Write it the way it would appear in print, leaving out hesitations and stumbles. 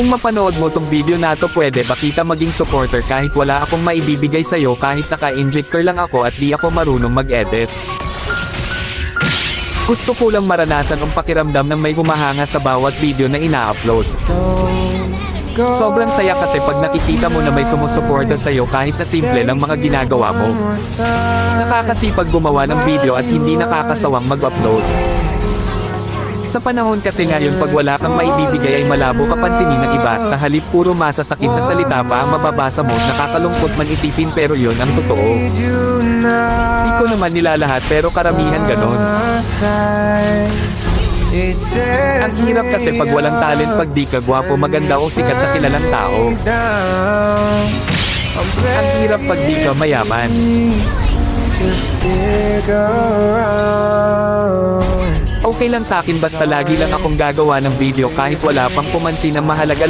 Kung mapanood mo tong video na to, pwede ba kita maging supporter kahit wala akong maibibigay sa'yo, kahit naka-injector lang ako at di ako marunong mag-edit. Gusto ko lang maranasan ang pakiramdam ng may humahanga sa bawat video na ina-upload. Sobrang saya kasi pag nakikita mo na may sumusuporta sa'yo kahit na simple lang mga ginagawa mo. Nakakasipag gumawa ng video at hindi nakakasawang mag-upload. Sa panahon kasi ngayon, pag wala kang maibibigay ay malabo ka pansinin ng iba. Sa halip puro masasakit na salita pa ang mababasa mo, nakakalungkot man isipin pero yon ang totoo. Di ko naman nilalahat pero karamihan ganon. Ang hirap kasi pag walang talent, pag di ka gwapo, maganda o sikat na kilalang tao. Ang hirap pag di ka mayaman. Okay lang sa akin basta lagi lang akong gagawa ng video kahit wala pang pumansin ang mahalaga.